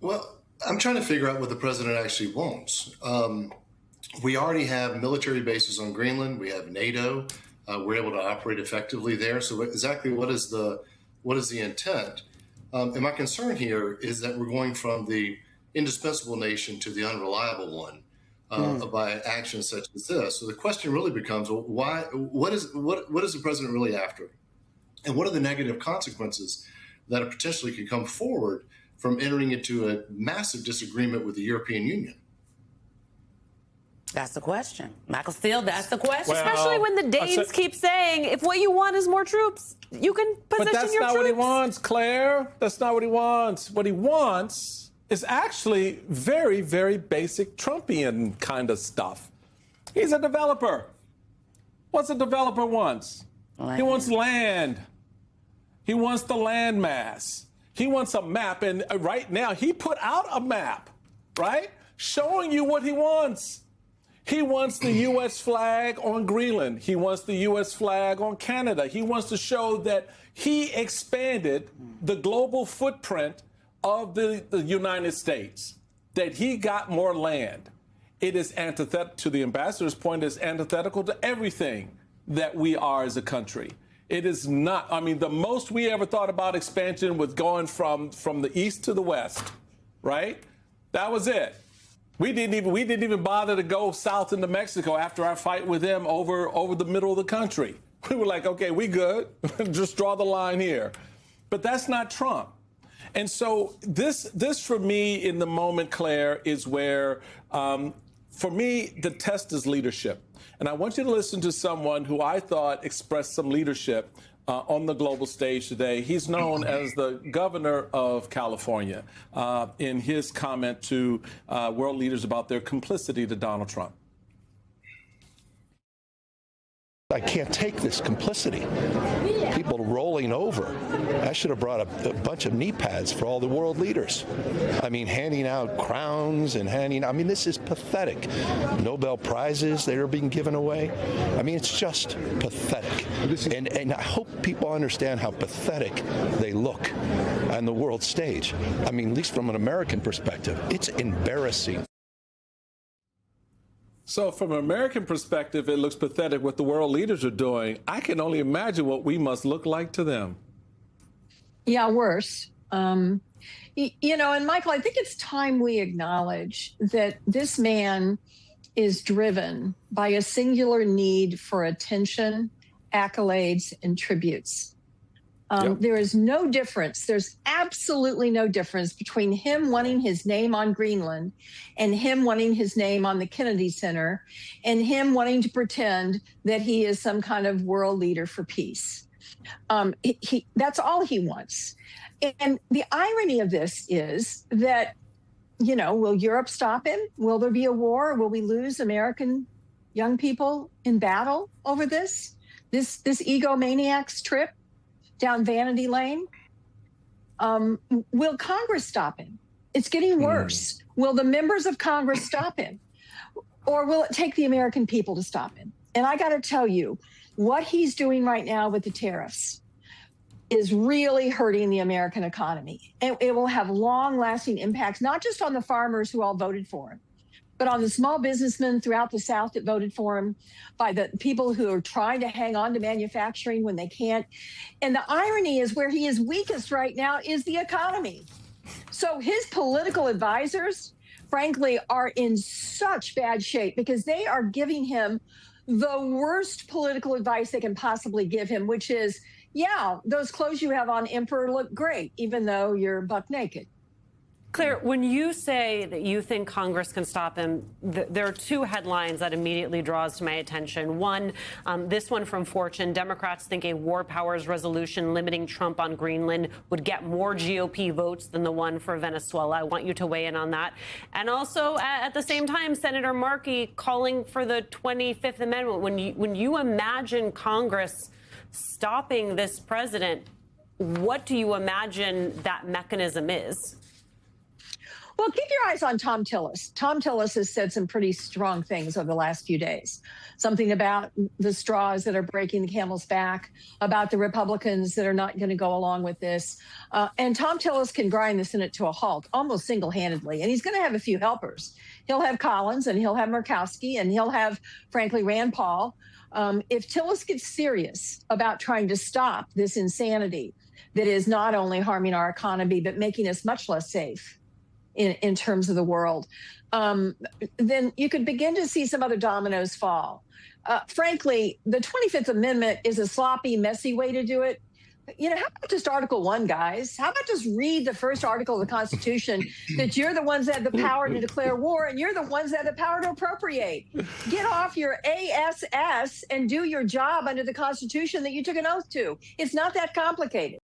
Well, I'm trying to figure out what the president actually wants. We already have military bases on Greenland. We have NATO. We're able to operate effectively there. So exactly what is the intent? And my concern here is that we're going from the indispensable nation to the unreliable one by actions such as this. So the question really becomes, well, why? What is the president really after? And what are the negative consequences that potentially could come forward from entering into a massive disagreement with the European Union? That's the question. Michael Steele, that's the question. Well, Especially when the Danes keep saying, if what you want is more troops, you can position your troops. But that's not what he wants, Claire. That's not what he wants. What he wants is actually very, very basic Trumpian kind of stuff. He's a developer. What's a developer wants? Land. He wants land. He wants the land mass. He wants a map. And right now, he put out a map, right, showing you what he wants. He wants the U.S. flag on Greenland. He wants the U.S. flag on Canada. He wants to show that he expanded the global footprint of the United States, that he got more land. It is antithetical, to the ambassador's point, is antithetical to everything that we are as a country. It is not. I mean, the most we ever thought about expansion was going from the east to the west, right? That was it. We didn't even bother to go south into Mexico after our fight with them over the middle of the country. We were like, okay, we good. Just draw the line here. But that's not Trump. And so this for me in the moment, Claire, is where, for me, the test is leadership. And I want you to listen to someone who I thought expressed some leadership on the global stage today. He's known as the governor of California in his comment to world leaders about their complicity to Donald Trump. I can't take this complicity. People rolling over. I should have brought a bunch of knee pads for all the world leaders. I mean, handing out crowns and I mean, this is pathetic. Nobel Prizes that are being given away. I mean, it's just pathetic. And I hope people understand how pathetic they look on the world stage. I mean, at least from an American perspective, it's embarrassing. So from an American perspective, it looks pathetic what the world leaders are doing. I can only imagine what we must look like to them. Yeah, worse. And Michael, I think it's time we acknowledge that this man is driven by a singular need for attention, accolades, and tributes. There is no difference. There's absolutely no difference between him wanting his name on Greenland and him wanting his name on the Kennedy Center and him wanting to pretend that he is some kind of world leader for peace. That's all he wants. And the irony of this is that, will Europe stop him? Will there be a war? Will we lose American young people in battle over this egomaniac's trip down vanity lane? Will Congress stop him? It's getting worse. Will the members of Congress stop him? Or will it take the American people to stop him? And I got to tell you, what he's doing right now with the tariffs is really hurting the American economy. And it will have long-lasting impacts, not just on the farmers who all voted for him, but on the small businessmen throughout the South that voted for him, by the people who are trying to hang on to manufacturing when they can't. And the irony is where he is weakest right now is the economy. So his political advisors, frankly, are in such bad shape because they are giving him the worst political advice they can possibly give him, which is, yeah, those clothes you have on, Emperor, look great, even though you're buck naked. Claire, when you say that you think Congress can stop him, there are two headlines that immediately draws to my attention. One, this one from Fortune, Democrats think a war powers resolution limiting Trump on Greenland would get more GOP votes than the one for Venezuela. I want you to weigh in on that. And also, at the same time, Senator Markey calling for the 25th Amendment. When you imagine Congress stopping this president, what do you imagine that mechanism is? Well, keep your eyes on Tom Tillis. Tom Tillis has said some pretty strong things over the last few days. Something about the straws that are breaking the camel's back, about the Republicans that are not going to go along with this. And Tom Tillis can grind the Senate to a halt almost single-handedly. And he's going to have a few helpers. He'll have Collins, and he'll have Murkowski, and he'll have, frankly, Rand Paul. If Tillis gets serious about trying to stop this insanity that is not only harming our economy, but making us much less safe in terms of the world, then you could begin to see some other dominoes fall. Frankly, the 25th Amendment is a sloppy, messy way to do it. You know, how about just Article 1, guys? How about just read the first article of the Constitution, that you're the ones that have the power to declare war and you're the ones that have the power to appropriate. Get off your ASS and do your job under the Constitution that you took an oath to. It's not that complicated.